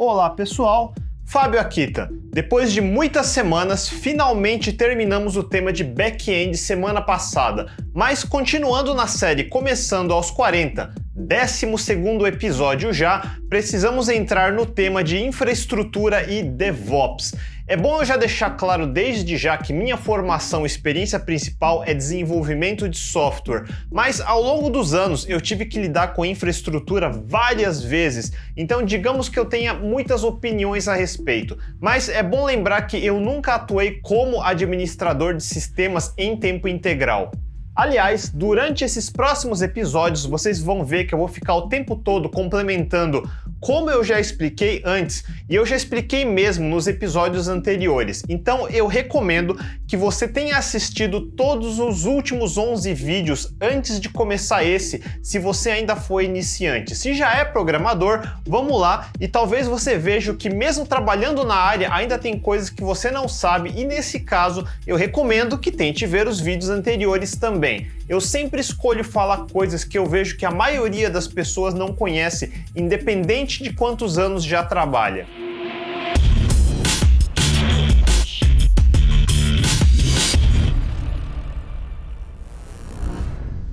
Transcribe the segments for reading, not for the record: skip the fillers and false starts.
Olá pessoal, Fábio Akita. Depois de muitas semanas, finalmente terminamos o tema de back-end semana passada, mas continuando na série Começando aos 40, 12º episódio já, precisamos entrar no tema de infraestrutura e DevOps. É bom eu já deixar claro desde já que minha formação e experiência principal é desenvolvimento de software, mas ao longo dos anos eu tive que lidar com infraestrutura várias vezes, então digamos que eu tenha muitas opiniões a respeito, mas é bom lembrar que eu nunca atuei como administrador de sistemas em tempo integral. Aliás, durante esses próximos episódios vocês vão ver que eu vou ficar o tempo todo complementando como eu já expliquei antes, e eu já expliquei mesmo nos episódios anteriores. Então eu recomendo que você tenha assistido todos os últimos 11 vídeos antes de começar esse, se você ainda for iniciante. Se já é programador, vamos lá e talvez você veja que mesmo trabalhando na área ainda tem coisas que você não sabe, e nesse caso eu recomendo que tente ver os vídeos anteriores também. Eu sempre escolho falar coisas que eu vejo que a maioria das pessoas não conhece, independente de quantos anos já trabalha.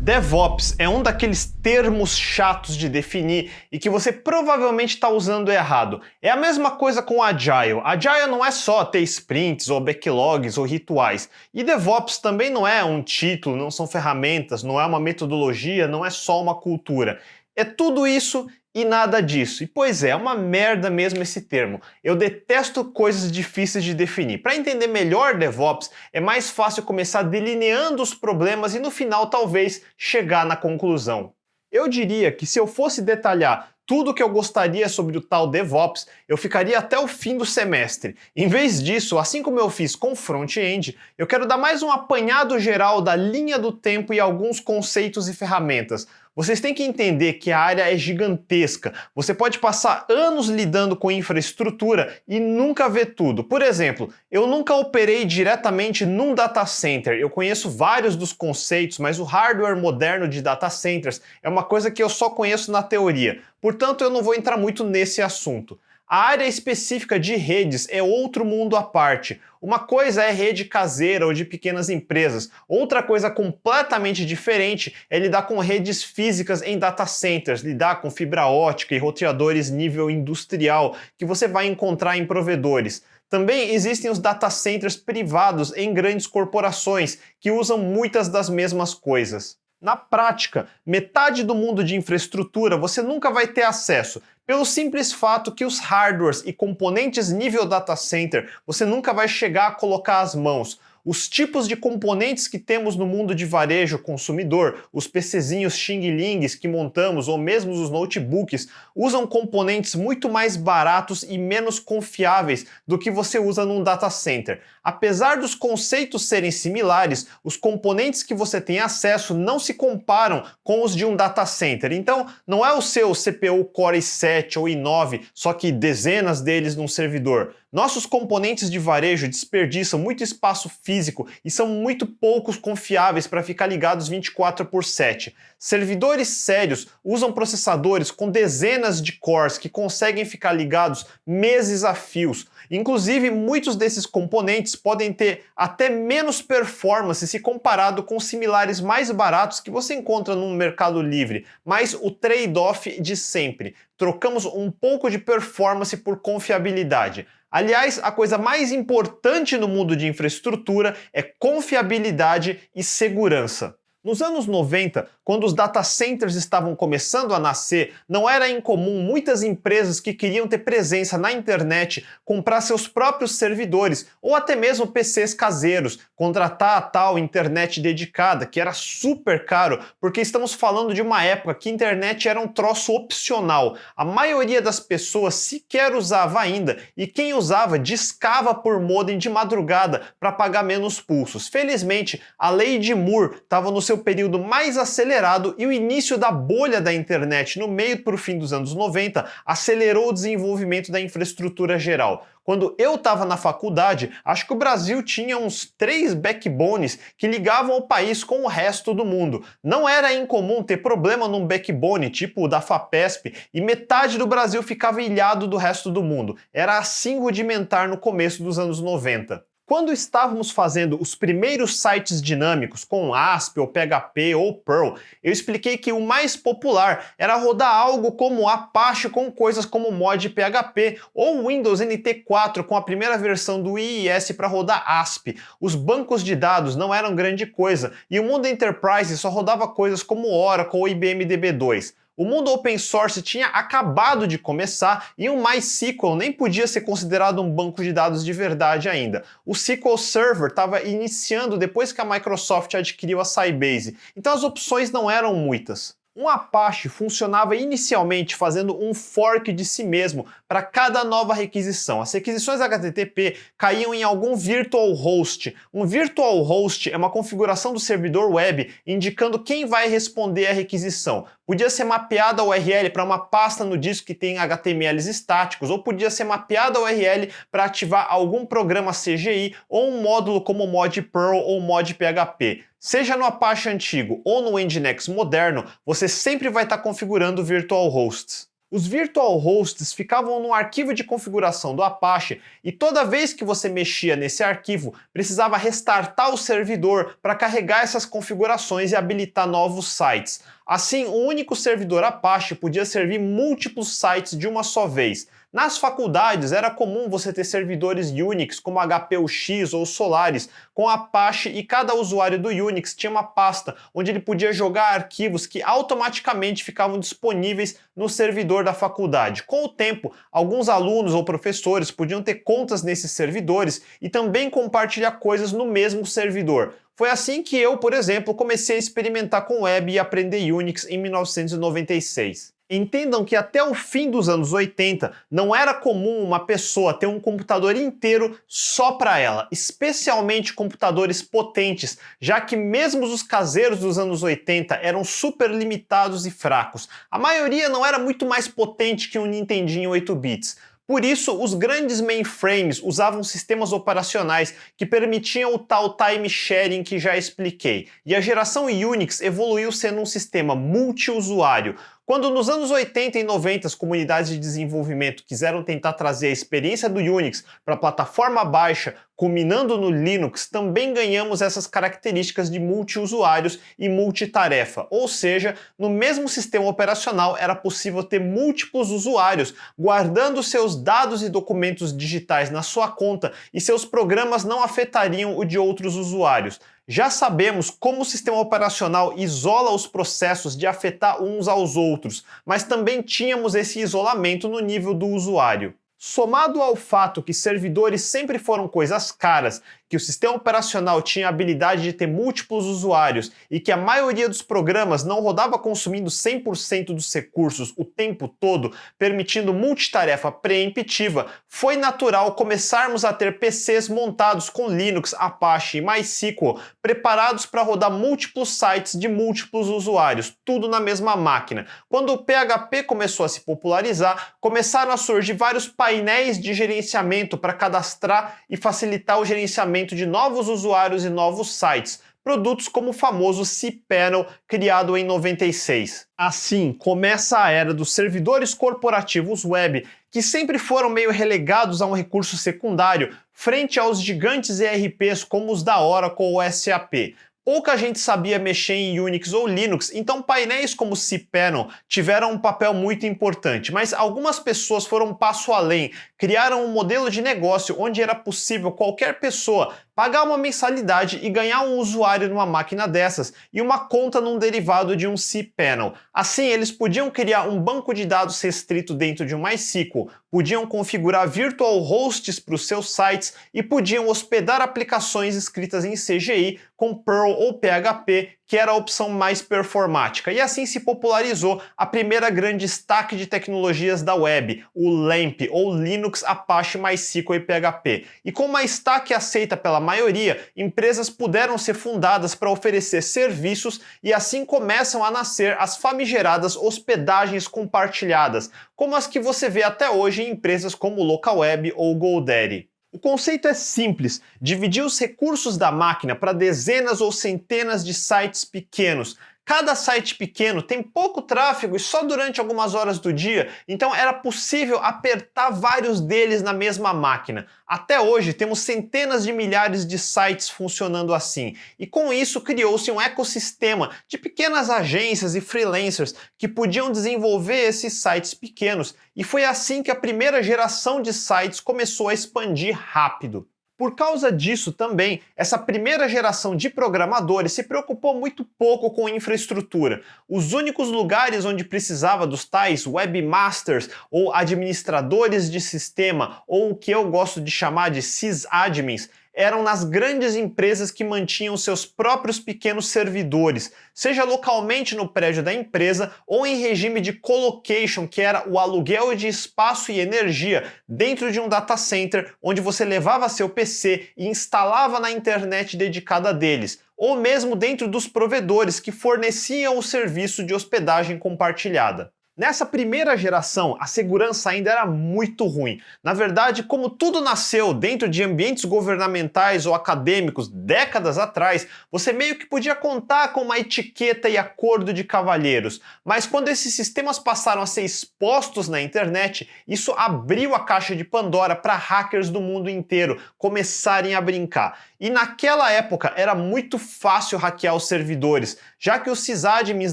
DevOps é um daqueles termos chatos de definir e que você provavelmente está usando errado. É a mesma coisa com Agile. Agile não é só ter sprints ou backlogs ou rituais. E DevOps também não é um título, não são ferramentas, não é uma metodologia, não é só uma cultura. É tudo isso e nada disso. E pois é uma merda mesmo esse termo. Eu detesto coisas difíceis de definir. Para entender melhor DevOps, é mais fácil começar delineando os problemas e no final talvez chegar na conclusão. Eu diria que se eu fosse detalhar tudo o que eu gostaria sobre o tal DevOps, eu ficaria até o fim do semestre. Em vez disso, assim como eu fiz com front-end, eu quero dar mais um apanhado geral da linha do tempo e alguns conceitos e ferramentas. Vocês têm que entender que a área é gigantesca. Você pode passar anos lidando com infraestrutura e nunca ver tudo. Por exemplo, eu nunca operei diretamente num data center. Eu conheço vários dos conceitos, mas o hardware moderno de data centers é uma coisa que eu só conheço na teoria. Portanto, eu não vou entrar muito nesse assunto. A área específica de redes é outro mundo à parte. Uma coisa é rede caseira ou de pequenas empresas. Outra coisa completamente diferente é lidar com redes físicas em data centers, lidar com fibra ótica e roteadores nível industrial que você vai encontrar em provedores. Também existem os data centers privados em grandes corporações que usam muitas das mesmas coisas. Na prática, metade do mundo de infraestrutura você nunca vai ter acesso, pelo simples fato que os hardwares e componentes nível data center você nunca vai chegar a colocar as mãos. Os tipos de componentes que temos no mundo de varejo consumidor, os PCzinhos Xing-Lings que montamos ou mesmo os notebooks, usam componentes muito mais baratos e menos confiáveis do que você usa num data center. Apesar dos conceitos serem similares, os componentes que você tem acesso não se comparam com os de um data center. Então, não é o seu CPU Core i7 ou i9, só que dezenas deles num servidor. Nossos componentes de varejo desperdiçam muito espaço físico e são muito poucos confiáveis para ficar ligados 24/7. Servidores sérios usam processadores com dezenas de cores que conseguem ficar ligados meses a fios. Inclusive, muitos desses componentes podem ter até menos performance se comparado com similares mais baratos que você encontra no Mercado Livre, mas o trade-off de sempre. Trocamos um pouco de performance por confiabilidade. Aliás, a coisa mais importante no mundo de infraestrutura é confiabilidade e segurança. Nos anos 90, quando os data centers estavam começando a nascer, não era incomum muitas empresas que queriam ter presença na internet comprar seus próprios servidores ou até mesmo PCs caseiros, contratar a tal internet dedicada, que era super caro, porque estamos falando de uma época que a internet era um troço opcional. A maioria das pessoas sequer usava ainda e quem usava discava por modem de madrugada para pagar menos pulsos. Felizmente, a lei de Moore estava no seu período mais acelerado e o início da bolha da internet no meio para o fim dos anos 90 acelerou o desenvolvimento da infraestrutura geral. Quando eu estava na faculdade, acho que o Brasil tinha uns 3 backbones que ligavam o país com o resto do mundo. Não era incomum ter problema num backbone, tipo o da FAPESP, e metade do Brasil ficava ilhado do resto do mundo. Era assim rudimentar no começo dos anos 90. Quando estávamos fazendo os primeiros sites dinâmicos com ASP, ou PHP, ou Perl, eu expliquei que o mais popular era rodar algo como Apache com coisas como mod PHP, ou Windows NT4 com a primeira versão do IIS para rodar ASP. Os bancos de dados não eram grande coisa, e o mundo Enterprise só rodava coisas como Oracle ou IBM DB2. O mundo open source tinha acabado de começar e o MySQL nem podia ser considerado um banco de dados de verdade ainda. O SQL Server estava iniciando depois que a Microsoft adquiriu a Sybase, então as opções não eram muitas. Um Apache funcionava inicialmente fazendo um fork de si mesmo para cada nova requisição. As requisições HTTP caíam em algum virtual host. Um virtual host é uma configuração do servidor web indicando quem vai responder à requisição. Podia ser mapeada a URL para uma pasta no disco que tem HTMLs estáticos, ou podia ser mapeada a URL para ativar algum programa CGI ou um módulo como mod Perl ou mod PHP. Seja no Apache antigo ou no Nginx moderno, você sempre vai estar configurando virtual hosts. Os virtual hosts ficavam no arquivo de configuração do Apache e toda vez que você mexia nesse arquivo, precisava restartar o servidor para carregar essas configurações e habilitar novos sites. Assim, um único servidor Apache podia servir múltiplos sites de uma só vez. Nas faculdades era comum você ter servidores Unix como HPUX ou Solaris com Apache e cada usuário do Unix tinha uma pasta onde ele podia jogar arquivos que automaticamente ficavam disponíveis no servidor da faculdade. Com o tempo, alguns alunos ou professores podiam ter contas nesses servidores e também compartilhar coisas no mesmo servidor. Foi assim que eu, por exemplo, comecei a experimentar com web e aprender Unix em 1996. Entendam que até o fim dos anos 80 não era comum uma pessoa ter um computador inteiro só para ela, especialmente computadores potentes, já que mesmo os caseiros dos anos 80 eram super limitados e fracos. A maioria não era muito mais potente que um Nintendinho 8 bits. Por isso, os grandes mainframes usavam sistemas operacionais que permitiam o tal time sharing que já expliquei, e a geração Unix evoluiu sendo um sistema multiusuário. Quando nos anos 80 e 90 as comunidades de desenvolvimento quiseram tentar trazer a experiência do Unix para a plataforma baixa, culminando no Linux, também ganhamos essas características de multiusuários e multitarefa, ou seja, no mesmo sistema operacional era possível ter múltiplos usuários, guardando seus dados e documentos digitais na sua conta e seus programas não afetariam o de outros usuários. Já sabemos como o sistema operacional isola os processos de afetar uns aos outros, mas também tínhamos esse isolamento no nível do usuário. Somado ao fato que servidores sempre foram coisas caras, que o sistema operacional tinha a habilidade de ter múltiplos usuários e que a maioria dos programas não rodava consumindo 100% dos recursos o tempo todo, permitindo multitarefa preemptiva, foi natural começarmos a ter PCs montados com Linux, Apache e MySQL, preparados para rodar múltiplos sites de múltiplos usuários, tudo na mesma máquina. Quando o PHP começou a se popularizar, começaram a surgir vários painéis de gerenciamento para cadastrar e facilitar o gerenciamento de novos usuários e novos sites, produtos como o famoso cPanel, criado em 96. Assim, começa a era dos servidores corporativos web, que sempre foram meio relegados a um recurso secundário, frente aos gigantes ERPs como os da Oracle ou SAP. Pouca gente sabia mexer em Unix ou Linux, então painéis como cPanel tiveram um papel muito importante, mas algumas pessoas foram um passo além, criaram um modelo de negócio onde era possível qualquer pessoa pagar uma mensalidade e ganhar um usuário numa máquina dessas e uma conta num derivado de um cPanel. Assim, eles podiam criar um banco de dados restrito dentro de um MySQL, podiam configurar virtual hosts para os seus sites e podiam hospedar aplicações escritas em CGI com Perl ou PHP que era a opção mais performática. E assim se popularizou a primeira grande stack de tecnologias da web, o LAMP, ou Linux, Apache, MySQL e PHP. E com uma stack aceita pela maioria, empresas puderam ser fundadas para oferecer serviços e assim começam a nascer as famigeradas hospedagens compartilhadas, como as que você vê até hoje em empresas como Localweb ou GoDaddy. O conceito é simples: dividir os recursos da máquina para dezenas ou centenas de sites pequenos. Cada site pequeno tem pouco tráfego e só durante algumas horas do dia, então era possível apertar vários deles na mesma máquina. Até hoje temos centenas de milhares de sites funcionando assim, e com isso criou-se um ecossistema de pequenas agências e freelancers que podiam desenvolver esses sites pequenos, e foi assim que a primeira geração de sites começou a expandir rápido. Por causa disso também, essa primeira geração de programadores se preocupou muito pouco com infraestrutura. Os únicos lugares onde precisava dos tais webmasters ou administradores de sistema, ou o que eu gosto de chamar de sysadmins, eram nas grandes empresas que mantinham seus próprios pequenos servidores, seja localmente no prédio da empresa ou em regime de colocation, que era o aluguel de espaço e energia dentro de um data center, onde você levava seu PC e instalava na internet dedicada deles, ou mesmo dentro dos provedores que forneciam o serviço de hospedagem compartilhada. Nessa primeira geração, a segurança ainda era muito ruim. Na verdade, como tudo nasceu dentro de ambientes governamentais ou acadêmicos décadas atrás, você meio que podia contar com uma etiqueta e acordo de cavalheiros. Mas quando esses sistemas passaram a ser expostos na internet, isso abriu a caixa de Pandora para hackers do mundo inteiro começarem a brincar. E naquela época era muito fácil hackear os servidores, já que os sysadmins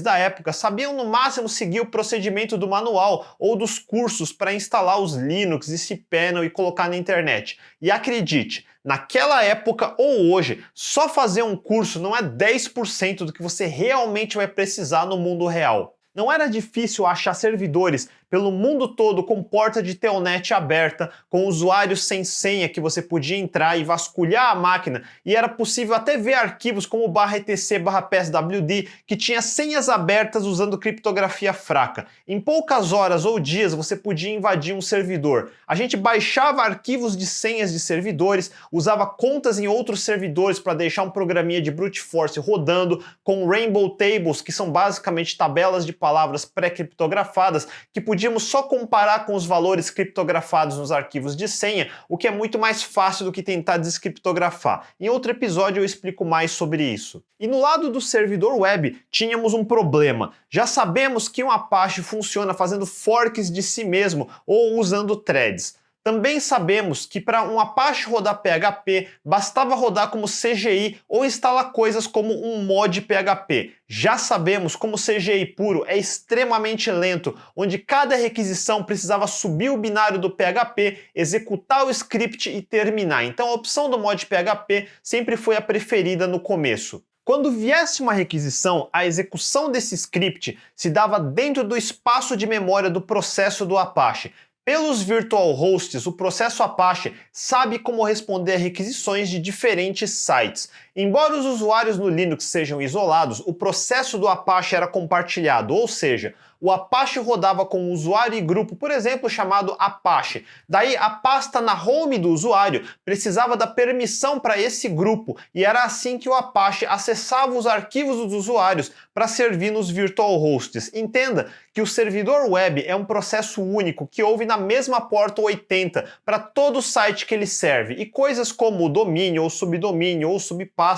da época sabiam no máximo seguir o procedimento do manual ou dos cursos para instalar os Linux e cPanel e colocar na internet. E acredite, naquela época ou hoje, só fazer um curso não é 10% do que você realmente vai precisar no mundo real. Não era difícil achar servidores pelo mundo todo com porta de telnet aberta, com usuários sem senha que você podia entrar e vasculhar a máquina, e era possível até ver arquivos como /etc/passwd que tinha senhas abertas usando criptografia fraca. Em poucas horas ou dias você podia invadir um servidor. A gente baixava arquivos de senhas de servidores, usava contas em outros servidores para deixar um programinha de brute force rodando, com rainbow tables, que são basicamente tabelas de palavras pré-criptografadas que podíamos só comparar com os valores criptografados nos arquivos de senha, o que é muito mais fácil do que tentar descriptografar. Em outro episódio eu explico mais sobre isso. E no lado do servidor web, tínhamos um problema. Já sabemos que um Apache funciona fazendo forks de si mesmo ou usando threads. Também sabemos que para um Apache rodar PHP, bastava rodar como CGI ou instalar coisas como um mod PHP. Já sabemos como o CGI puro é extremamente lento, onde cada requisição precisava subir o binário do PHP, executar o script e terminar. Então a opção do mod PHP sempre foi a preferida no começo. Quando viesse uma requisição, a execução desse script se dava dentro do espaço de memória do processo do Apache. Pelos virtual hosts, o processo Apache sabe como responder a requisições de diferentes sites. Embora os usuários no Linux sejam isolados, o processo do Apache era compartilhado, ou seja, o Apache rodava com um usuário e grupo, por exemplo, chamado Apache. Daí a pasta na home do usuário precisava da permissão para esse grupo, e era assim que o Apache acessava os arquivos dos usuários para servir nos virtual hosts. Entenda que o servidor web é um processo único que ouve na mesma porta 80 para todo site que ele serve, e coisas como o domínio ou subdomínio ou subpasta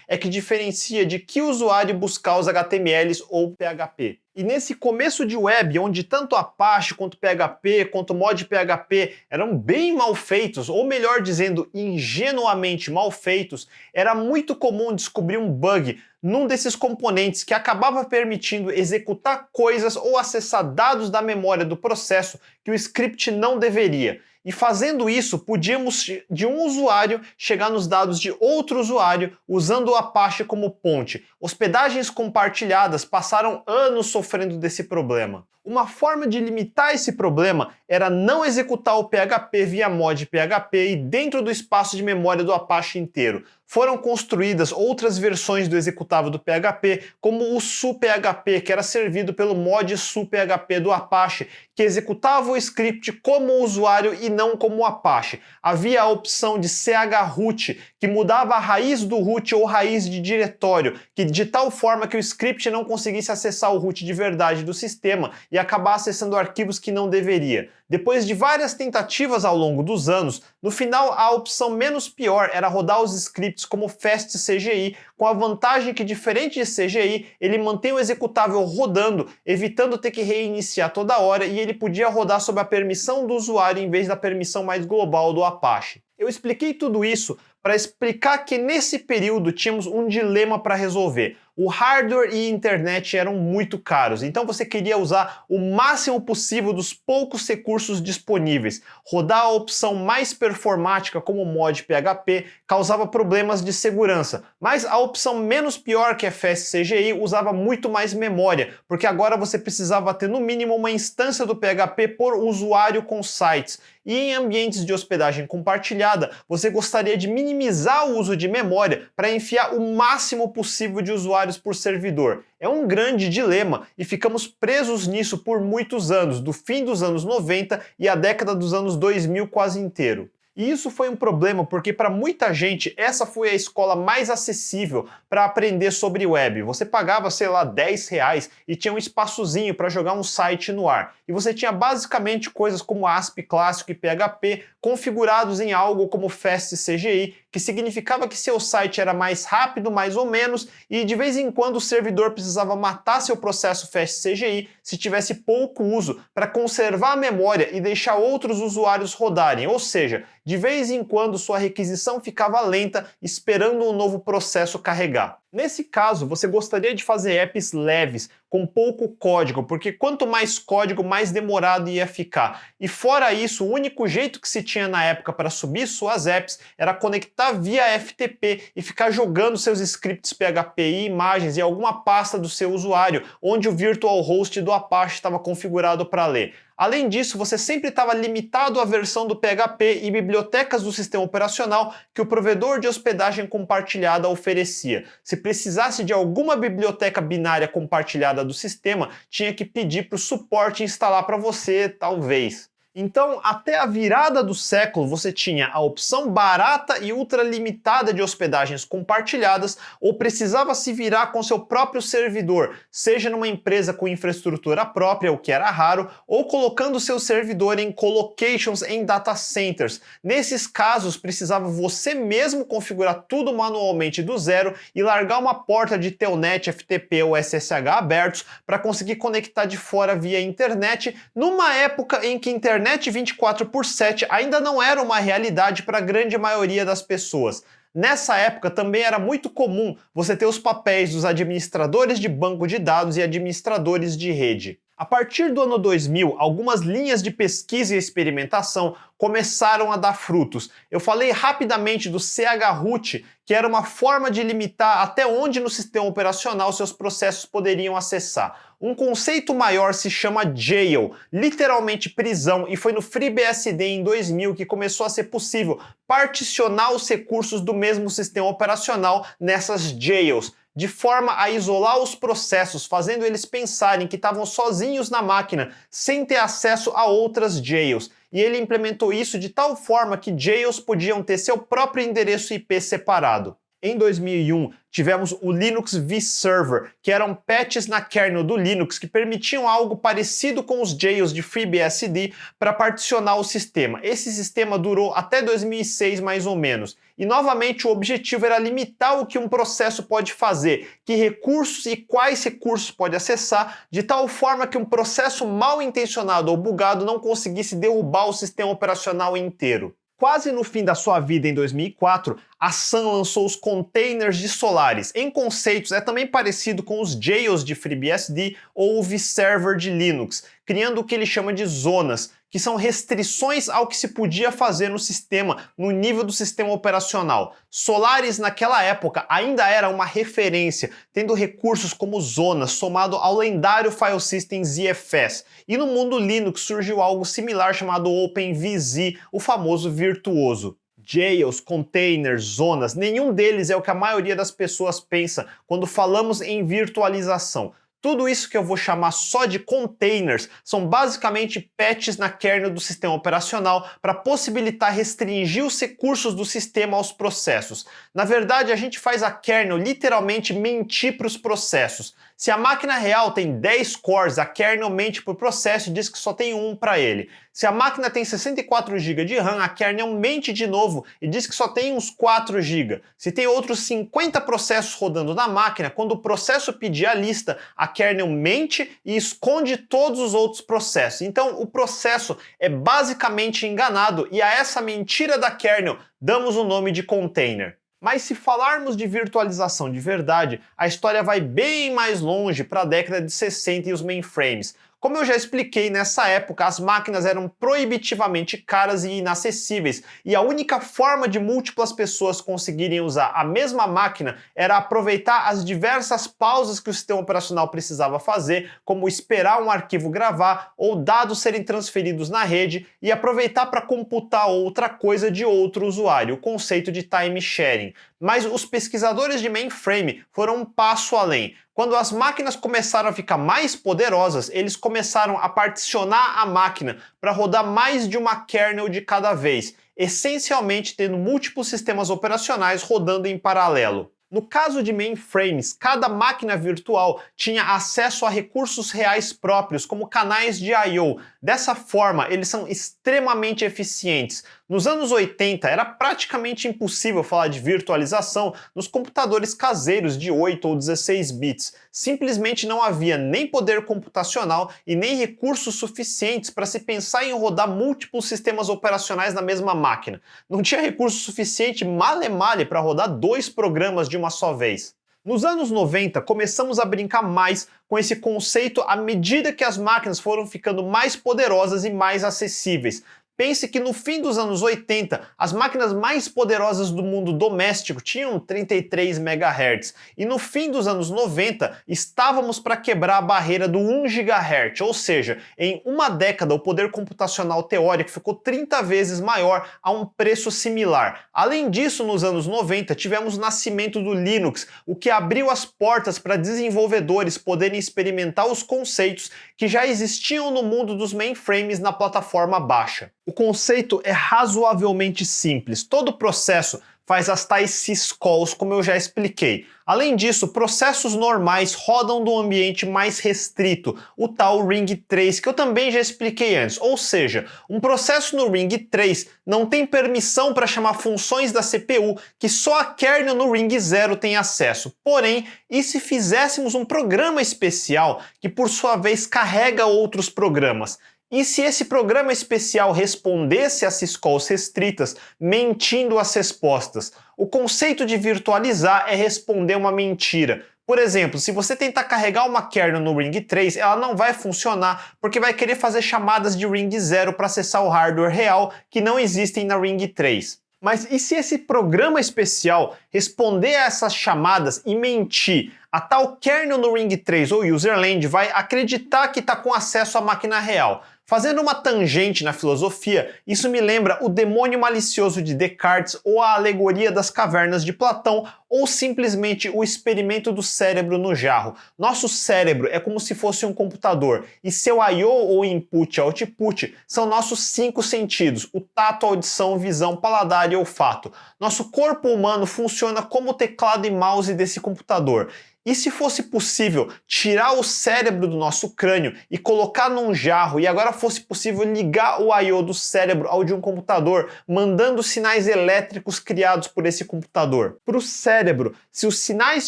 é que diferencia de que usuário buscar os HTMLs ou PHP. E nesse começo de web, onde tanto Apache quanto PHP, quanto mod PHP eram bem mal feitos, ou melhor dizendo, ingenuamente mal feitos, era muito comum descobrir um bug num desses componentes que acabava permitindo executar coisas ou acessar dados da memória do processo que o script não deveria. E fazendo isso, podíamos de um usuário chegar nos dados de outro usuário usando o Apache como ponte. Hospedagens compartilhadas passaram anos sofrendo desse problema. Uma forma de limitar esse problema era não executar o PHP via mod PHP e dentro do espaço de memória do Apache inteiro. foram construídas outras versões do executável do PHP, como o SuPHP, que era servido pelo mod SuPHP do Apache, que executava o script como usuário e não como Apache. Havia a opção de chroot, que mudava a raiz do root ou raiz de diretório, que de tal forma que o script não conseguisse acessar o root de verdade do sistema e acabar acessando arquivos que não deveria. Depois de várias tentativas ao longo dos anos, no final a opção menos pior era rodar os scripts como fastCGI, com a vantagem que, diferente de CGI, ele mantém o executável rodando, evitando ter que reiniciar toda hora, e ele podia rodar sob a permissão do usuário em vez da permissão mais global do Apache. Eu expliquei tudo isso para explicar que nesse período tínhamos um dilema para resolver. O hardware e a internet eram muito caros, então você queria usar o máximo possível dos poucos recursos disponíveis. Rodar a opção mais performática como o mod PHP causava problemas de segurança, mas a opção menos pior, que é fastCGI, usava muito mais memória, porque agora você precisava ter no mínimo uma instância do PHP por usuário com sites. E em ambientes de hospedagem compartilhada, você gostaria de minimizar o uso de memória para enfiar o máximo possível de usuários por servidor. É um grande dilema e ficamos presos nisso por muitos anos, do fim dos anos 90 e a década dos anos 2000 quase inteiro. E isso foi um problema porque para muita gente essa foi a escola mais acessível para aprender sobre web. Você pagava, sei lá, R$10 e tinha um espaçozinho para jogar um site no ar. E você tinha basicamente coisas como ASP clássico e PHP configurados em algo como fastCGI, que significava que seu site era mais rápido, mais ou menos, e de vez em quando o servidor precisava matar seu processo fastCGI se tivesse pouco uso para conservar a memória e deixar outros usuários rodarem, ou seja, de vez em quando sua requisição ficava lenta esperando um novo processo carregar. Nesse caso, você gostaria de fazer apps leves, com pouco código, porque quanto mais código, mais demorado ia ficar. E fora isso, o único jeito que se tinha na época para subir suas apps era conectar via FTP e ficar jogando seus scripts PHP e imagens em alguma pasta do seu usuário, onde o virtual host do Apache estava configurado para ler. Além disso, você sempre estava limitado à versão do PHP e bibliotecas do sistema operacional que o provedor de hospedagem compartilhada oferecia. Se precisasse de alguma biblioteca binária compartilhada do sistema, tinha que pedir para o suporte instalar para você, talvez. Então, até a virada do século, você tinha a opção barata e ultralimitada de hospedagens compartilhadas, ou precisava se virar com seu próprio servidor, seja numa empresa com infraestrutura própria, o que era raro, ou colocando seu servidor em colocations em data centers. Nesses casos, precisava você mesmo configurar tudo manualmente do zero e largar uma porta de Telnet, FTP ou SSH abertos para conseguir conectar de fora via internet, numa época em que internet 24/7 ainda não era uma realidade para a grande maioria das pessoas. Nessa época também era muito comum você ter os papéis dos administradores de banco de dados e administradores de rede. A partir do ano 2000, algumas linhas de pesquisa e experimentação começaram a dar frutos. Eu falei rapidamente do chroot, que era uma forma de limitar até onde no sistema operacional seus processos poderiam acessar. Um conceito maior se chama jail, literalmente prisão, e foi no FreeBSD em 2000 que começou a ser possível particionar os recursos do mesmo sistema operacional nessas jails, de forma a isolar os processos, fazendo eles pensarem que estavam sozinhos na máquina, sem ter acesso a outras jails. E ele implementou isso de tal forma que jails podiam ter seu próprio endereço IP separado. Em 2001, tivemos o Linux vServer, que eram patches na kernel do Linux que permitiam algo parecido com os jails de FreeBSD para particionar o sistema. Esse sistema durou até 2006 mais ou menos. E novamente o objetivo era limitar o que um processo pode fazer, que recursos e quais recursos pode acessar, de tal forma que um processo mal intencionado ou bugado não conseguisse derrubar o sistema operacional inteiro. Quase no fim da sua vida, em 2004, a Sun lançou os containers de Solaris. Em conceitos, é também parecido com os jails de FreeBSD ou o vServer de Linux, criando o que ele chama de zonas, que são restrições ao que se podia fazer no sistema, no nível do sistema operacional. Solaris, naquela época, ainda era uma referência, tendo recursos como zonas, somado ao lendário file system ZFS. E no mundo Linux surgiu algo similar chamado OpenVZ, o famoso virtuoso. Jails, containers, zonas, nenhum deles é o que a maioria das pessoas pensa quando falamos em virtualização. Tudo isso que eu vou chamar só de containers são basicamente patches na kernel do sistema operacional para possibilitar restringir os recursos do sistema aos processos. Na verdade, a gente faz a kernel literalmente mentir para os processos. Se a máquina real tem 10 cores, a kernel mente para o processo e diz que só tem um para ele. Se a máquina tem 64 GB de RAM, a kernel mente de novo e diz que só tem uns 4 GB. Se tem outros 50 processos rodando na máquina, quando o processo pedir a lista, a kernel mente e esconde todos os outros processos. Então, o processo é basicamente enganado e a essa mentira da kernel damos o nome de container. Mas se falarmos de virtualização de verdade, a história vai bem mais longe para a década de 60 e os mainframes. Como eu já expliquei, nessa época as máquinas eram proibitivamente caras e inacessíveis, e a única forma de múltiplas pessoas conseguirem usar a mesma máquina era aproveitar as diversas pausas que o sistema operacional precisava fazer, como esperar um arquivo gravar ou dados serem transferidos na rede, e aproveitar para computar outra coisa de outro usuário, o conceito de time sharing. Mas os pesquisadores de mainframe foram um passo além. Quando as máquinas começaram a ficar mais poderosas, eles começaram a particionar a máquina para rodar mais de uma kernel de cada vez, essencialmente tendo múltiplos sistemas operacionais rodando em paralelo. No caso de mainframes, cada máquina virtual tinha acesso a recursos reais próprios, como canais de I/O. Dessa forma, eles são extremamente eficientes. Nos anos 80, era praticamente impossível falar de virtualização nos computadores caseiros de 8 ou 16 bits. Simplesmente não havia nem poder computacional e nem recursos suficientes para se pensar em rodar múltiplos sistemas operacionais na mesma máquina. Não tinha recurso suficiente male-male para rodar 2 programas de uma só vez. Nos anos 90, começamos a brincar mais com esse conceito à medida que as máquinas foram ficando mais poderosas e mais acessíveis. Pense que no fim dos anos 80, as máquinas mais poderosas do mundo doméstico tinham 33 MHz, e no fim dos anos 90, estávamos para quebrar a barreira do 1 GHz, ou seja, em uma década o poder computacional teórico ficou 30 vezes maior a um preço similar. Além disso, nos anos 90, tivemos o nascimento do Linux, o que abriu as portas para desenvolvedores poderem experimentar os conceitos que já existiam no mundo dos mainframes na plataforma baixa. O conceito é razoavelmente simples. Todo processo faz as tais syscalls, como eu já expliquei. Além disso, processos normais rodam num ambiente mais restrito, o tal Ring 3, que eu também já expliquei antes. Ou seja, um processo no Ring 3 não tem permissão para chamar funções da CPU que só a kernel no Ring 0 tem acesso. Porém, e se fizéssemos um programa especial que por sua vez carrega outros programas? E se esse programa especial respondesse a syscalls restritas, mentindo as respostas? O conceito de virtualizar é responder uma mentira. Por exemplo, se você tentar carregar uma kernel no Ring 3, ela não vai funcionar porque vai querer fazer chamadas de Ring 0 para acessar o hardware real que não existem na Ring 3. Mas e se esse programa especial responder a essas chamadas e mentir? A tal kernel no Ring 3 ou userland vai acreditar que está com acesso à máquina real. Fazendo uma tangente na filosofia, isso me lembra o demônio malicioso de Descartes ou a alegoria das cavernas de Platão ou simplesmente o experimento do cérebro no jarro. Nosso cérebro é como se fosse um computador e seu I/O ou input e output são nossos 5 sentidos, o tato, audição, visão, paladar e olfato. Nosso corpo humano funciona como o teclado e mouse desse computador. E se fosse possível tirar o cérebro do nosso crânio e colocar num jarro e agora fosse possível ligar o I/O do cérebro ao de um computador, mandando sinais elétricos criados por esse computador? Para o cérebro, se os sinais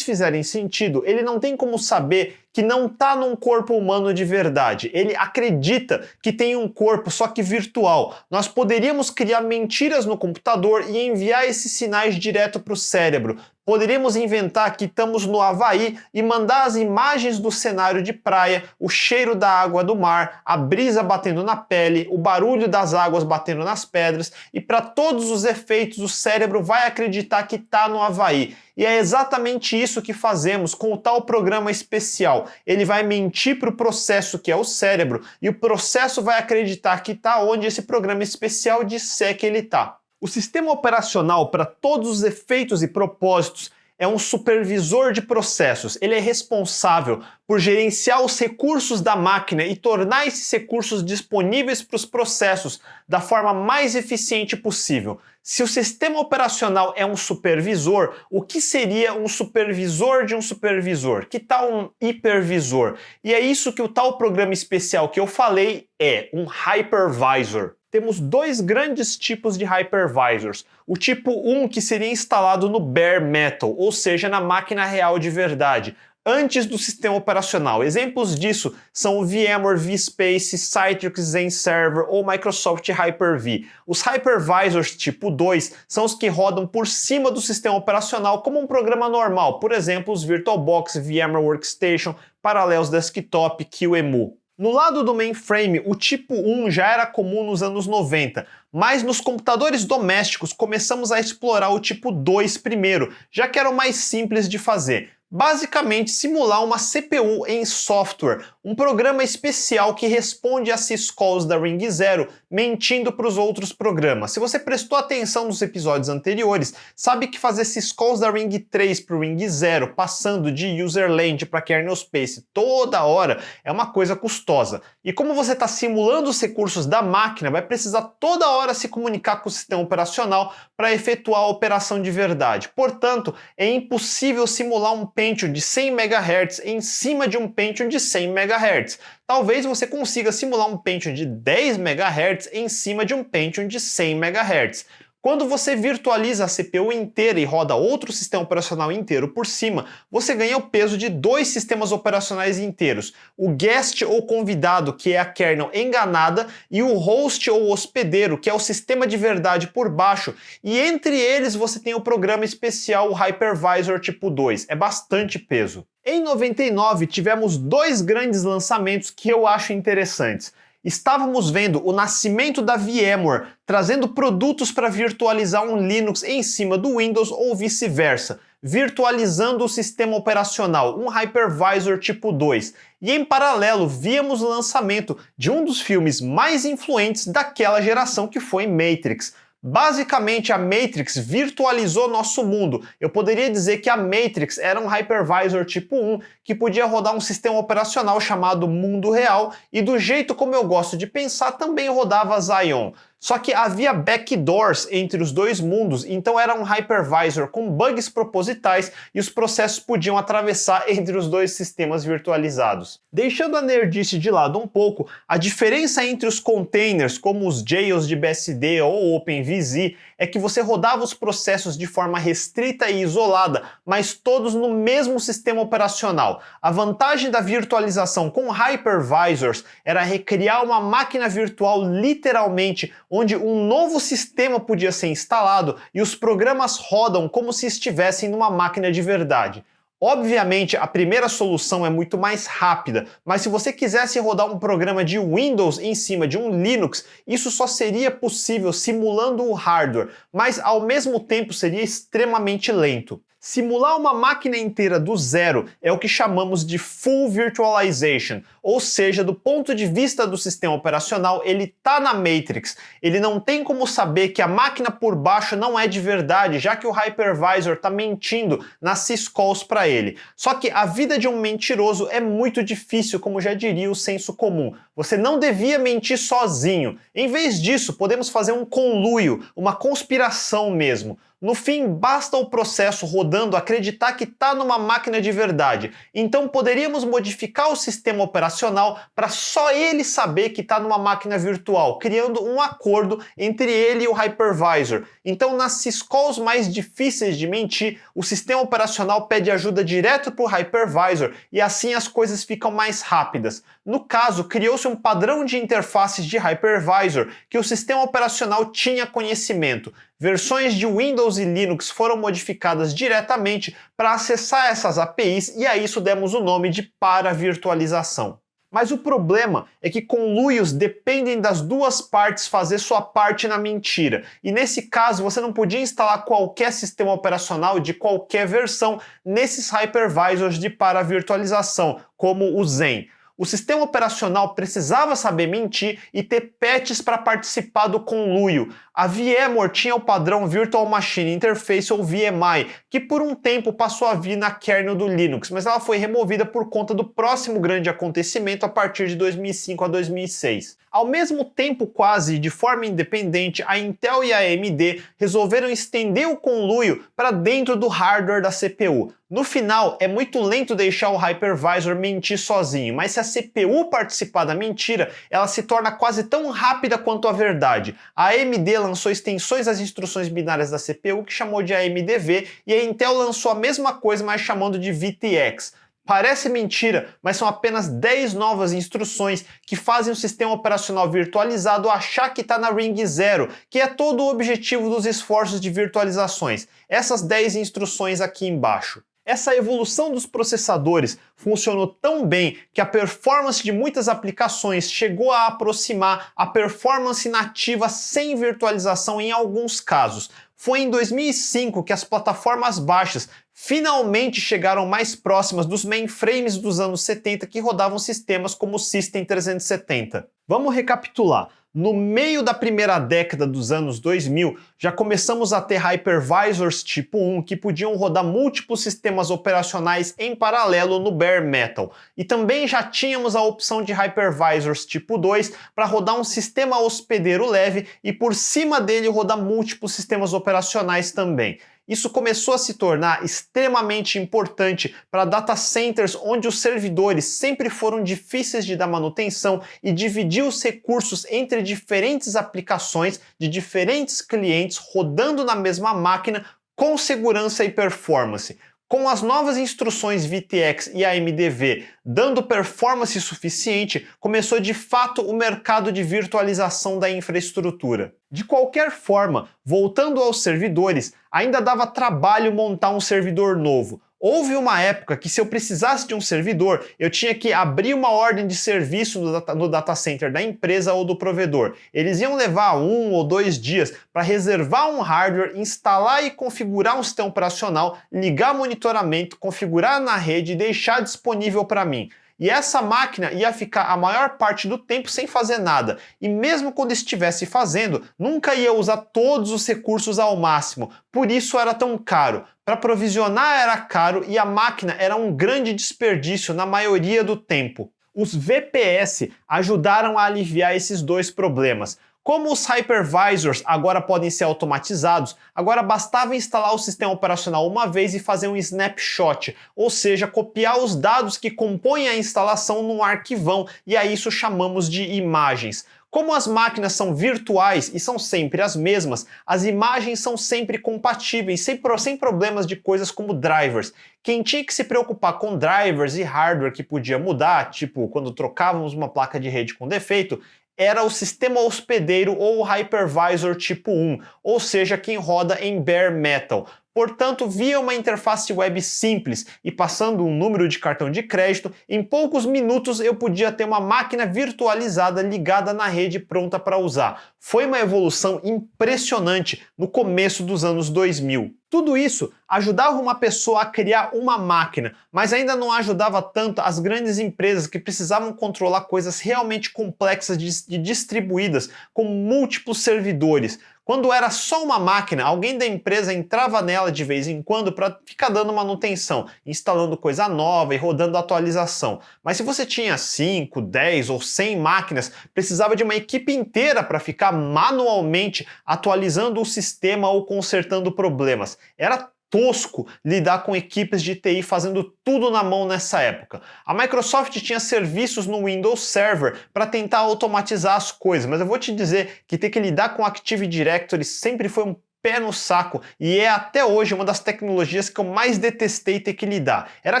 fizerem sentido, ele não tem como saber que não está num corpo humano de verdade. Ele acredita que tem um corpo, só que virtual. Nós poderíamos criar mentiras no computador e enviar esses sinais direto para o cérebro. Poderíamos inventar que estamos no Havaí e mandar as imagens do cenário de praia, o cheiro da água do mar, a brisa batendo na pele, o barulho das águas batendo nas pedras, e para todos os efeitos o cérebro vai acreditar que está no Havaí. E é exatamente isso que fazemos com o tal programa especial. Ele vai mentir para o processo que é o cérebro e o processo vai acreditar que está onde esse programa especial disser que ele está. O sistema operacional, para todos os efeitos e propósitos, é um supervisor de processos. Ele é responsável por gerenciar os recursos da máquina e tornar esses recursos disponíveis para os processos da forma mais eficiente possível. Se o sistema operacional é um supervisor, o que seria um supervisor de um supervisor? Que tal um hipervisor? E é isso que o tal programa especial que eu falei é um hypervisor. Temos dois grandes tipos de hypervisors. O tipo 1, que seria instalado no bare metal, ou seja, na máquina real de verdade, antes do sistema operacional. Exemplos disso são o VMware vSpace, Citrix XenServer ou Microsoft Hyper-V. Os hypervisors tipo 2 são os que rodam por cima do sistema operacional como um programa normal, por exemplo, os VirtualBox, VMware Workstation, Parallels Desktop, QEMU. No lado do mainframe, o tipo 1 já era comum nos anos 90, mas nos computadores domésticos começamos a explorar o tipo 2 primeiro, já que era o mais simples de fazer. Basicamente, simular uma CPU em software, um programa especial que responde às syscalls da Ring 0, mentindo para os outros programas. Se você prestou atenção nos episódios anteriores, sabe que fazer syscalls da Ring 3 para o Ring 0, passando de userland para kernel space toda hora, é uma coisa custosa. E como você está simulando os recursos da máquina, vai precisar toda hora se comunicar com o sistema operacional para efetuar a operação de verdade. Portanto, é impossível simular um Pentium de 100 MHz em cima de um Pentium de 100 MHz. Talvez você consiga simular um Pentium de 10 MHz em cima de um Pentium de 100 MHz. Quando você virtualiza a CPU inteira e roda outro sistema operacional inteiro por cima, você ganha o peso de dois sistemas operacionais inteiros. O guest ou convidado, que é a kernel enganada, e o host ou hospedeiro, que é o sistema de verdade por baixo. E entre eles você tem o programa especial, o Hypervisor tipo 2. É bastante peso. Em 99 tivemos dois grandes lançamentos que eu acho interessantes. Estávamos vendo o nascimento da VMware, trazendo produtos para virtualizar um Linux em cima do Windows ou vice-versa, virtualizando o sistema operacional, um hypervisor tipo 2. E em paralelo, víamos o lançamento de um dos filmes mais influentes daquela geração, que foi Matrix. Basicamente, a Matrix virtualizou nosso mundo. Eu poderia dizer que a Matrix era um hypervisor tipo 1 que podia rodar um sistema operacional chamado Mundo Real e, do jeito como eu gosto de pensar, também rodava Zion. Só que havia backdoors entre os dois mundos, então era um hypervisor com bugs propositais e os processos podiam atravessar entre os dois sistemas virtualizados. Deixando a nerdice de lado um pouco, a diferença entre os containers, como os jails de BSD ou OpenVZ, é que você rodava os processos de forma restrita e isolada, mas todos no mesmo sistema operacional. A vantagem da virtualização com hypervisors era recriar uma máquina virtual literalmente, onde um novo sistema podia ser instalado e os programas rodam como se estivessem numa máquina de verdade. Obviamente, a primeira solução é muito mais rápida, mas se você quisesse rodar um programa de Windows em cima de um Linux, isso só seria possível simulando o hardware, mas ao mesmo tempo seria extremamente lento. Simular uma máquina inteira do zero é o que chamamos de Full Virtualization, ou seja, do ponto de vista do sistema operacional, ele está na Matrix. Ele não tem como saber que a máquina por baixo não é de verdade, já que o hypervisor está mentindo nas syscalls para ele. Só que a vida de um mentiroso é muito difícil, como já diria o senso comum. Você não devia mentir sozinho. Em vez disso, podemos fazer um conluio, uma conspiração mesmo. No fim, basta o processo rodando acreditar que está numa máquina de verdade. Então poderíamos modificar o sistema operacional para só ele saber que está numa máquina virtual, criando um acordo entre ele e o hypervisor. Então nas syscalls mais difíceis de mentir, o sistema operacional pede ajuda direto para o hypervisor e assim as coisas ficam mais rápidas. No caso, criou-se um padrão de interfaces de hypervisor que o sistema operacional tinha conhecimento. Versões de Windows e Linux foram modificadas diretamente para acessar essas APIs e a isso demos o nome de paravirtualização. Mas o problema é que conluios dependem das duas partes fazer sua parte na mentira. E nesse caso você não podia instalar qualquer sistema operacional de qualquer versão nesses hypervisors de paravirtualização, como o Xen. O sistema operacional precisava saber mentir e ter patches para participar do conluio. A VMware tinha o padrão Virtual Machine Interface ou VMI, que por um tempo passou a vir na kernel do Linux, mas ela foi removida por conta do próximo grande acontecimento a partir de 2005 a 2006. Ao mesmo tempo, quase de forma independente, a Intel e a AMD resolveram estender o conluio para dentro do hardware da CPU. No final, é muito lento deixar o hypervisor mentir sozinho, mas se a CPU participar da mentira, ela se torna quase tão rápida quanto a verdade. A AMD lançou extensões às instruções binárias da CPU que chamou de AMDV e a Intel lançou a mesma coisa, mas chamando de VTX. Parece mentira, mas são apenas 10 novas instruções que fazem o sistema operacional virtualizado achar que está na Ring 0, que é todo o objetivo dos esforços de virtualizações. Essas 10 instruções aqui embaixo. Essa evolução dos processadores funcionou tão bem que a performance de muitas aplicações chegou a aproximar a performance nativa sem virtualização em alguns casos. Foi em 2005 que as plataformas baixas finalmente chegaram mais próximas dos mainframes dos anos 70 que rodavam sistemas como o System 370. Vamos recapitular. No meio da primeira década dos anos 2000, já começamos a ter hypervisors tipo 1 que podiam rodar múltiplos sistemas operacionais em paralelo no bare metal. E também já tínhamos a opção de hypervisors tipo 2 para rodar um sistema hospedeiro leve e por cima dele rodar múltiplos sistemas operacionais também. Isso começou a se tornar extremamente importante para data centers onde os servidores sempre foram difíceis de dar manutenção e dividir os recursos entre diferentes aplicações de diferentes clientes rodando na mesma máquina com segurança e performance. Com as novas instruções VTX e AMDV dando performance suficiente, começou de fato o mercado de virtualização da infraestrutura. De qualquer forma, voltando aos servidores, ainda dava trabalho montar um servidor novo. Houve uma época que se eu precisasse de um servidor, eu tinha que abrir uma ordem de serviço no data center da empresa ou do provedor. Eles iam levar 1 ou 2 dias para reservar um hardware, instalar e configurar um sistema operacional, ligar monitoramento, configurar na rede e deixar disponível para mim. E essa máquina ia ficar a maior parte do tempo sem fazer nada. E mesmo quando estivesse fazendo, nunca ia usar todos os recursos ao máximo. Por isso era tão caro. Para provisionar era caro e a máquina era um grande desperdício na maioria do tempo. Os VPS ajudaram a aliviar esses dois problemas. Como os hypervisors agora podem ser automatizados, agora bastava instalar o sistema operacional uma vez e fazer um snapshot, ou seja, copiar os dados que compõem a instalação num arquivão, e a isso chamamos de imagens. Como as máquinas são virtuais e são sempre as mesmas, as imagens são sempre compatíveis, sem problemas de coisas como drivers. Quem tinha que se preocupar com drivers e hardware que podia mudar, tipo quando trocávamos uma placa de rede com defeito, era o sistema hospedeiro ou hypervisor tipo 1, ou seja, quem roda em bare metal. Portanto, via uma interface web simples e passando um número de cartão de crédito, em poucos minutos eu podia ter uma máquina virtualizada ligada na rede pronta para usar. Foi uma evolução impressionante no começo dos anos 2000. Tudo isso ajudava uma pessoa a criar uma máquina, mas ainda não ajudava tanto as grandes empresas que precisavam controlar coisas realmente complexas e distribuídas com múltiplos servidores. Quando era só uma máquina, alguém da empresa entrava nela de vez em quando para ficar dando manutenção, instalando coisa nova e rodando atualização. Mas se você tinha 5, 10 ou 100 máquinas, precisava de uma equipe inteira para ficar manualmente atualizando o sistema ou consertando problemas. Era tosco lidar com equipes de TI fazendo tudo na mão nessa época. A Microsoft tinha serviços no Windows Server para tentar automatizar as coisas, mas eu vou te dizer que ter que lidar com Active Directory sempre foi um pé no saco e é até hoje uma das tecnologias que eu mais detestei ter que lidar. Era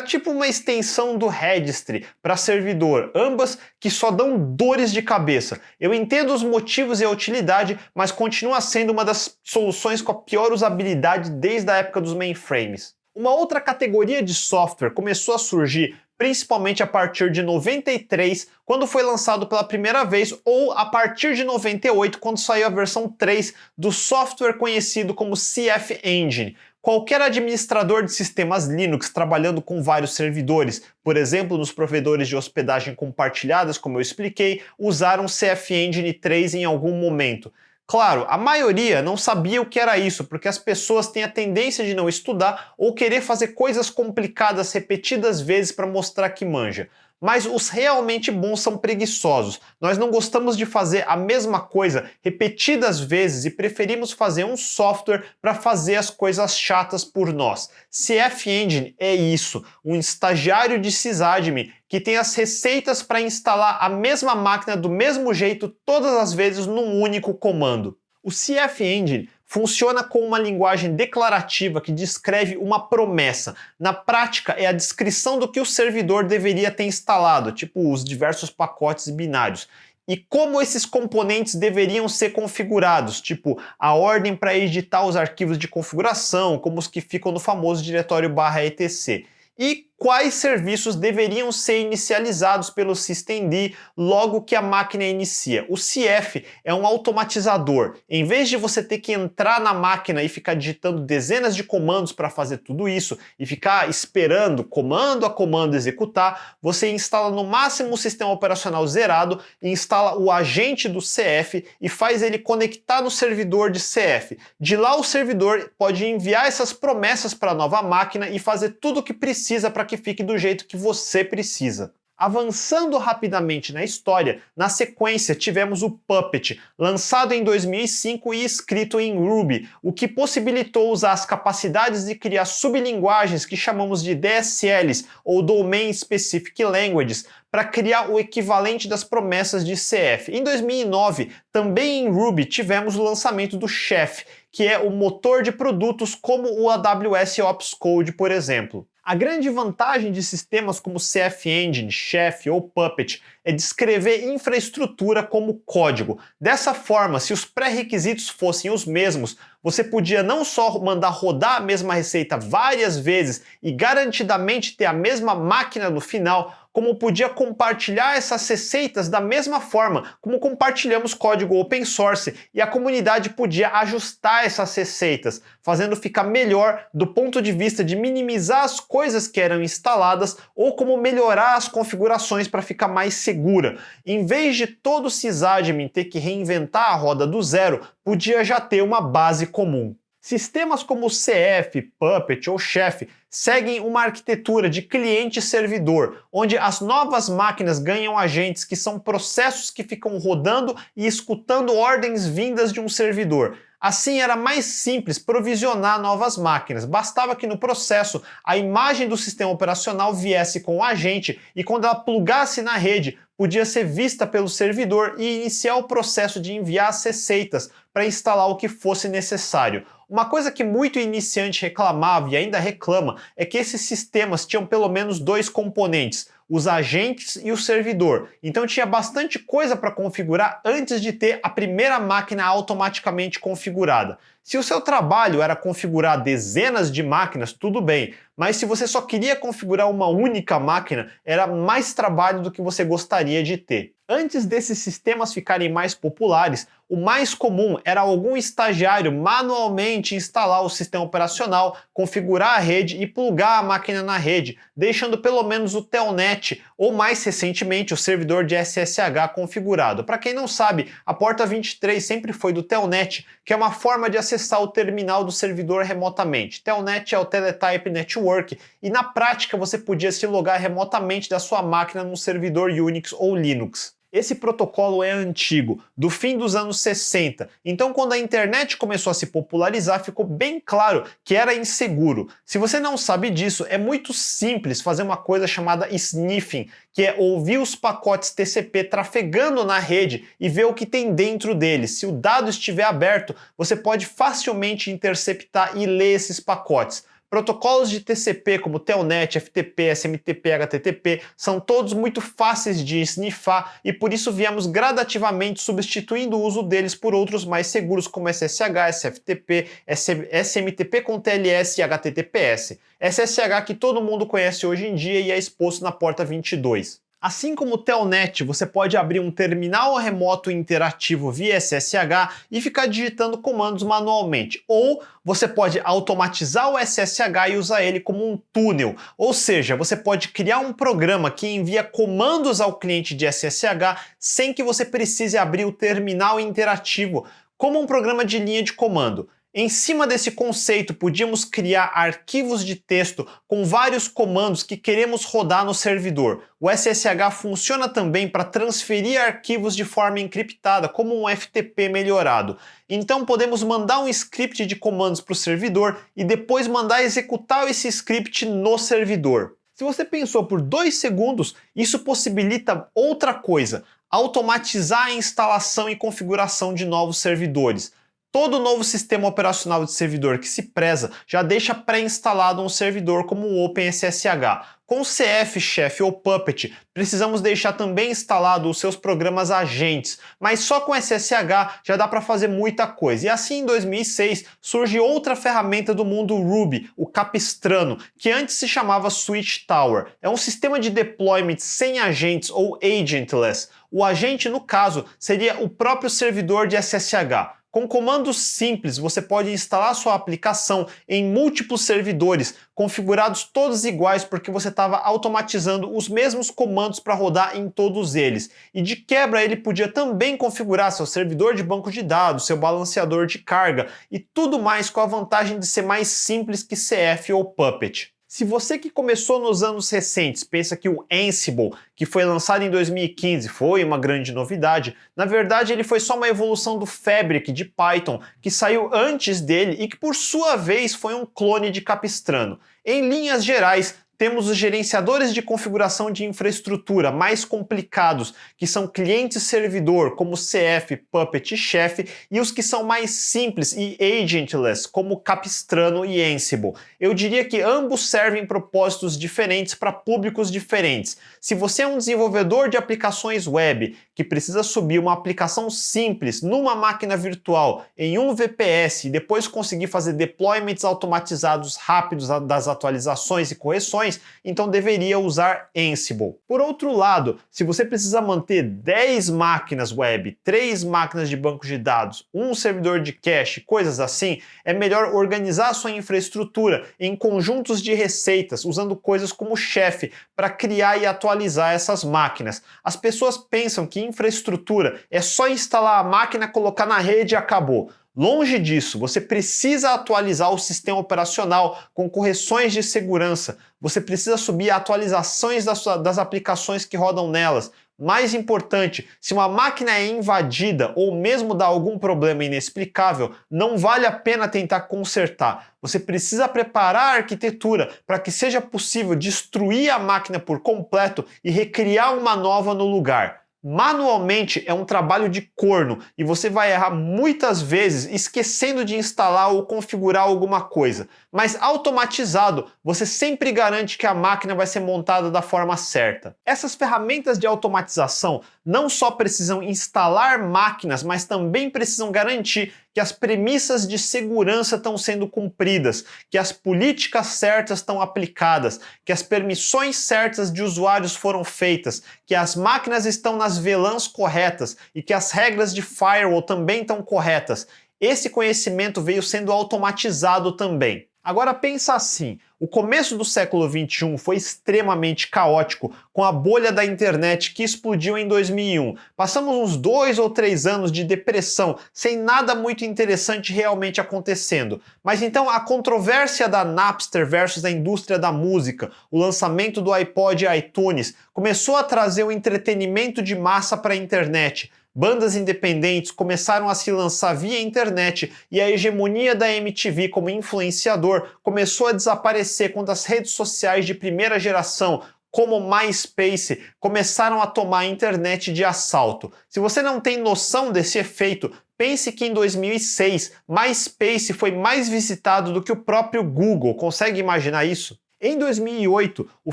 tipo uma extensão do Registry para servidor, ambas que só dão dores de cabeça. Eu entendo os motivos e a utilidade, mas continua sendo uma das soluções com a pior usabilidade desde a época dos mainframes. Uma outra categoria de software começou a surgir principalmente a partir de 93, quando foi lançado pela primeira vez, ou a partir de 98, quando saiu a versão 3 do software conhecido como CF Engine. Qualquer administrador de sistemas Linux trabalhando com vários servidores, por exemplo, nos provedores de hospedagem compartilhadas, como eu expliquei, usaram CFEngine 3 em algum momento. Claro, a maioria não sabia o que era isso, porque as pessoas têm a tendência de não estudar ou querer fazer coisas complicadas repetidas vezes para mostrar que manja. Mas os realmente bons são preguiçosos. Nós não gostamos de fazer a mesma coisa repetidas vezes e preferimos fazer um software para fazer as coisas chatas por nós. CFEngine é isso, um estagiário de sysadmin que tem as receitas para instalar a mesma máquina do mesmo jeito todas as vezes num único comando. O CFEngine funciona com uma linguagem declarativa que descreve uma promessa. Na prática, é a descrição do que o servidor deveria ter instalado, tipo os diversos pacotes binários. E como esses componentes deveriam ser configurados, tipo a ordem para editar os arquivos de configuração, como os que ficam no famoso diretório /etc. E quais serviços deveriam ser inicializados pelo systemd logo que a máquina inicia. O CF é um automatizador. Em vez de você ter que entrar na máquina e ficar digitando dezenas de comandos para fazer tudo isso e ficar esperando comando a comando executar, você instala no máximo o sistema operacional zerado, instala o agente do CF e faz ele conectar no servidor de CF. De lá o servidor pode enviar essas promessas para a nova máquina e fazer tudo o que precisa para que fique do jeito que você precisa. Avançando rapidamente na história, na sequência tivemos o Puppet, lançado em 2005 e escrito em Ruby, o que possibilitou usar as capacidades de criar sublinguagens que chamamos de DSLs, ou Domain Specific Languages, para criar o equivalente das promessas de CF. Em 2009, também em Ruby, tivemos o lançamento do Chef, que é o motor de produtos como o AWS Ops Code, por exemplo. A grande vantagem de sistemas como CFEngine, Chef ou Puppet é descrever infraestrutura como código. Dessa forma, se os pré-requisitos fossem os mesmos, você podia não só mandar rodar a mesma receita várias vezes e garantidamente ter a mesma máquina no final, como podia compartilhar essas receitas da mesma forma como compartilhamos código open source e a comunidade podia ajustar essas receitas, fazendo ficar melhor do ponto de vista de minimizar as coisas que eram instaladas ou como melhorar as configurações para ficar mais segura. Em vez de todo sysadmin ter que reinventar a roda do zero, podia já ter uma base comum. Sistemas como o CF, Puppet ou Chef seguem uma arquitetura de cliente-servidor, onde as novas máquinas ganham agentes que são processos que ficam rodando e escutando ordens vindas de um servidor. Assim era mais simples provisionar novas máquinas, bastava que no processo a imagem do sistema operacional viesse com o agente e quando ela plugasse na rede, podia ser vista pelo servidor e iniciar o processo de enviar as receitas para instalar o que fosse necessário. Uma coisa que muito iniciante reclamava e ainda reclama é que esses sistemas tinham pelo menos dois componentes, os agentes e o servidor. Então tinha bastante coisa para configurar antes de ter a primeira máquina automaticamente configurada. Se o seu trabalho era configurar dezenas de máquinas, tudo bem, mas se você só queria configurar uma única máquina, era mais trabalho do que você gostaria de ter. Antes desses sistemas ficarem mais populares, o mais comum era algum estagiário manualmente instalar o sistema operacional, configurar a rede e plugar a máquina na rede, deixando pelo menos o telnet ou mais recentemente o servidor de SSH configurado. Para quem não sabe, a porta 23 sempre foi do telnet, que é uma forma de acessar o terminal do servidor remotamente. Telnet é o Teletype Network e na prática você podia se logar remotamente da sua máquina num servidor Unix ou Linux. Esse protocolo é antigo, do fim dos anos 60, então quando a internet começou a se popularizar ficou bem claro que era inseguro. Se você não sabe disso, é muito simples fazer uma coisa chamada sniffing, que é ouvir os pacotes TCP trafegando na rede e ver o que tem dentro deles. Se o dado estiver aberto, você pode facilmente interceptar e ler esses pacotes. Protocolos de TCP como Telnet, FTP, SMTP, HTTP são todos muito fáceis de sniffar e por isso viemos gradativamente substituindo o uso deles por outros mais seguros como SSH, SFTP, SMTP com TLS e HTTPS. SSH que todo mundo conhece hoje em dia e é exposto na porta 22. Assim como o Telnet, você pode abrir um terminal remoto interativo via SSH e ficar digitando comandos manualmente. Ou você pode automatizar o SSH e usar ele como um túnel. Ou seja, você pode criar um programa que envia comandos ao cliente de SSH sem que você precise abrir o terminal interativo, como um programa de linha de comando. Em cima desse conceito, podíamos criar arquivos de texto com vários comandos que queremos rodar no servidor. O SSH funciona também para transferir arquivos de forma encriptada, como um FTP melhorado. Então podemos mandar um script de comandos para o servidor e depois mandar executar esse script no servidor. Se você pensou por 2 segundos, isso possibilita outra coisa: automatizar a instalação e configuração de novos servidores. Todo novo sistema operacional de servidor que se preza já deixa pré-instalado um servidor como o OpenSSH. Com CF, Chef ou Puppet, precisamos deixar também instalado os seus programas agentes, mas só com SSH já dá para fazer muita coisa. E assim, em 2006, surge outra ferramenta do mundo Ruby, o Capistrano, que antes se chamava Switch Tower. É um sistema de deployment sem agentes ou agentless. O agente, no caso, seria o próprio servidor de SSH. Com comandos simples, você pode instalar sua aplicação em múltiplos servidores, configurados todos iguais porque você estava automatizando os mesmos comandos para rodar em todos eles. E de quebra ele podia também configurar seu servidor de banco de dados, seu balanceador de carga e tudo mais com a vantagem de ser mais simples que CF ou Puppet. Se você que começou nos anos recentes pensa que o Ansible, que foi lançado em 2015, foi uma grande novidade, na verdade ele foi só uma evolução do Fabric de Python, que saiu antes dele e que por sua vez foi um clone de Capistrano. Em linhas gerais, temos os gerenciadores de configuração de infraestrutura mais complicados, que são cliente-servidor, como CF, Puppet e Chef, e os que são mais simples e agentless, como Capistrano e Ansible. Eu diria que ambos servem propósitos diferentes para públicos diferentes. Se você é um desenvolvedor de aplicações web que precisa subir uma aplicação simples numa máquina virtual em um VPS e depois conseguir fazer deployments automatizados rápidos das atualizações e correções, então deveria usar Ansible. Por outro lado, se você precisa manter 10 máquinas web, 3 máquinas de banco de dados, um servidor de cache, coisas assim, é melhor organizar sua infraestrutura em conjuntos de receitas, usando coisas como Chef para criar e atualizar essas máquinas. As pessoas pensam que infraestrutura é só instalar a máquina, colocar na rede e acabou. Longe disso, você precisa atualizar o sistema operacional com correções de segurança. Você precisa subir atualizações das aplicações que rodam nelas. Mais importante, se uma máquina é invadida ou mesmo dá algum problema inexplicável, não vale a pena tentar consertar. Você precisa preparar a arquitetura para que seja possível destruir a máquina por completo e recriar uma nova no lugar. Manualmente é um trabalho de corno e você vai errar muitas vezes esquecendo de instalar ou configurar alguma coisa. Mas automatizado, você sempre garante que a máquina vai ser montada da forma certa. Essas ferramentas de automatização não só precisam instalar máquinas, mas também precisam garantir que as premissas de segurança estão sendo cumpridas, que as políticas certas estão aplicadas, que as permissões certas de usuários foram feitas, que as máquinas estão nas VLANs corretas e que as regras de firewall também estão corretas. Esse conhecimento veio sendo automatizado também. Agora pensa assim, o começo do século XXI foi extremamente caótico com a bolha da internet que explodiu em 2001. Passamos uns 2 ou 3 anos de depressão, sem nada muito interessante realmente acontecendo. Mas então a controvérsia da Napster versus a indústria da música, o lançamento do iPod e iTunes, começou a trazer o entretenimento de massa para a internet. Bandas independentes começaram a se lançar via internet e a hegemonia da MTV como influenciador começou a desaparecer quando as redes sociais de primeira geração, como MySpace, começaram a tomar a internet de assalto. Se você não tem noção desse efeito, pense que em 2006, MySpace foi mais visitado do que o próprio Google. Consegue imaginar isso? Em 2008, o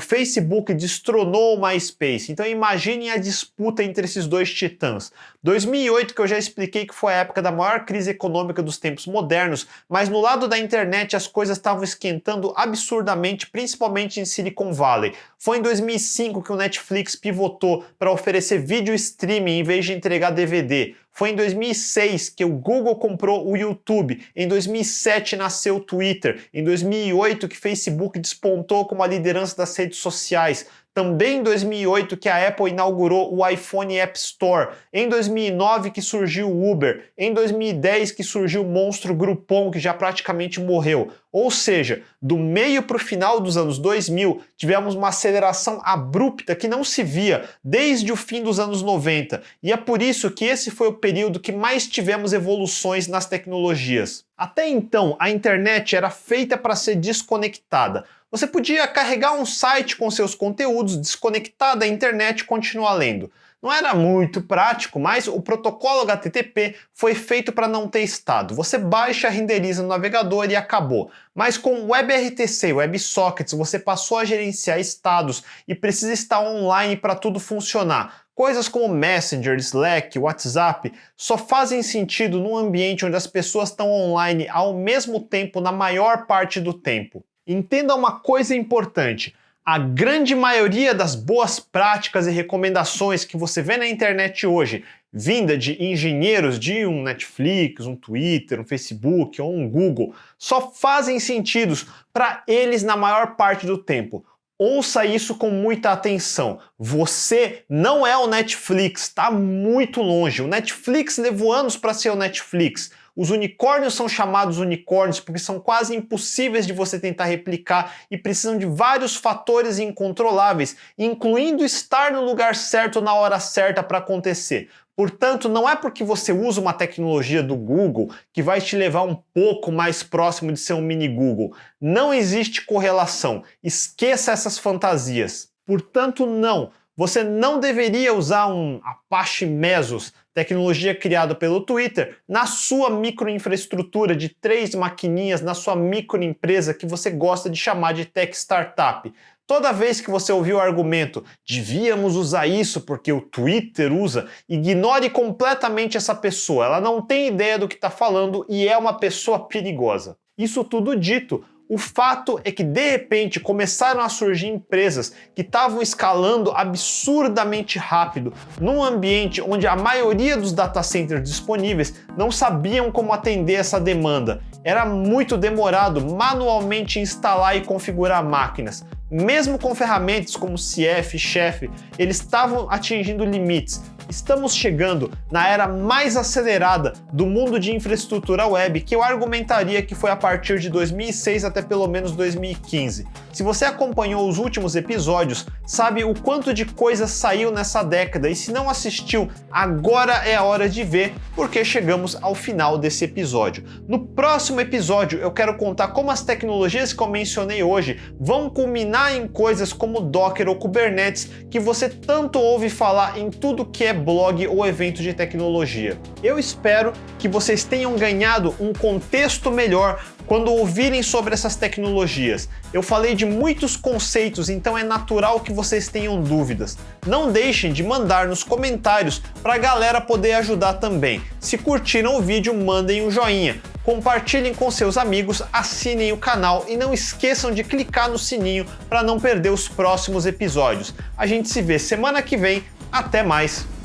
Facebook destronou o MySpace, então imaginem a disputa entre esses dois titãs. 2008, que eu já expliquei que foi a época da maior crise econômica dos tempos modernos, mas no lado da internet as coisas estavam esquentando absurdamente, principalmente em Silicon Valley. Foi em 2005 que o Netflix pivotou para oferecer vídeo streaming em vez de entregar DVD. Foi em 2006 que o Google comprou o YouTube, em 2007 nasceu o Twitter, em 2008 que o Facebook despontou como a liderança das redes sociais, também em 2008 que a Apple inaugurou o iPhone App Store, em 2009 que surgiu o Uber, em 2010 que surgiu o monstro Groupon, que já praticamente morreu. Ou seja, do meio para o final dos anos 2000, tivemos uma aceleração abrupta que não se via desde o fim dos anos 90, e é por isso que esse foi o período que mais tivemos evoluções nas tecnologias. Até então, a internet era feita para ser desconectada. Você podia carregar um site com seus conteúdos, desconectar da internet e continuar lendo. Não era muito prático, mas o protocolo HTTP foi feito para não ter estado. Você baixa, renderiza no navegador e acabou. Mas com o WebRTC e WebSockets você passou a gerenciar estados e precisa estar online para tudo funcionar. Coisas como Messenger, Slack, WhatsApp só fazem sentido num ambiente onde as pessoas estão online ao mesmo tempo na maior parte do tempo. Entenda uma coisa importante. A grande maioria das boas práticas e recomendações que você vê na internet hoje, vinda de engenheiros de um Netflix, um Twitter, um Facebook ou um Google, só fazem sentido para eles na maior parte do tempo. Ouça isso com muita atenção. Você não é o Netflix, está muito longe. O Netflix levou anos para ser o Netflix. Os unicórnios são chamados unicórnios porque são quase impossíveis de você tentar replicar e precisam de vários fatores incontroláveis, incluindo estar no lugar certo na hora certa para acontecer. Portanto, não é porque você usa uma tecnologia do Google que vai te levar um pouco mais próximo de ser um mini Google. Não existe correlação. Esqueça essas fantasias. Portanto, não. Você não deveria usar um Apache Mesos, tecnologia criada pelo Twitter, na sua microinfraestrutura de 3 maquininhas, na sua microempresa que você gosta de chamar de tech startup. Toda vez que você ouvir o argumento, devíamos usar isso porque o Twitter usa, ignore completamente essa pessoa. Ela não tem ideia do que está falando e é uma pessoa perigosa. Isso tudo dito, o fato é que de repente começaram a surgir empresas que estavam escalando absurdamente rápido num ambiente onde a maioria dos data centers disponíveis não sabiam como atender essa demanda. Era muito demorado manualmente instalar e configurar máquinas. Mesmo com ferramentas como CF, Chef, eles estavam atingindo limites. Estamos chegando na era mais acelerada do mundo de infraestrutura web, que eu argumentaria que foi a partir de 2006 até pelo menos 2015. Se você acompanhou os últimos episódios, sabe o quanto de coisa saiu nessa década, e se não assistiu, agora é a hora de ver, porque chegamos ao final desse episódio. No próximo episódio eu quero contar como as tecnologias que eu mencionei hoje vão culminar em coisas como Docker ou Kubernetes, que você tanto ouve falar em tudo que é blog ou evento de tecnologia. Eu espero que vocês tenham ganhado um contexto melhor quando ouvirem sobre essas tecnologias. Eu falei de muitos conceitos, então é natural que vocês tenham dúvidas. Não deixem de mandar nos comentários para a galera poder ajudar também. Se curtiram o vídeo, mandem um joinha. Compartilhem com seus amigos, assinem o canal e não esqueçam de clicar no sininho para não perder os próximos episódios. A gente se vê semana que vem. Até mais!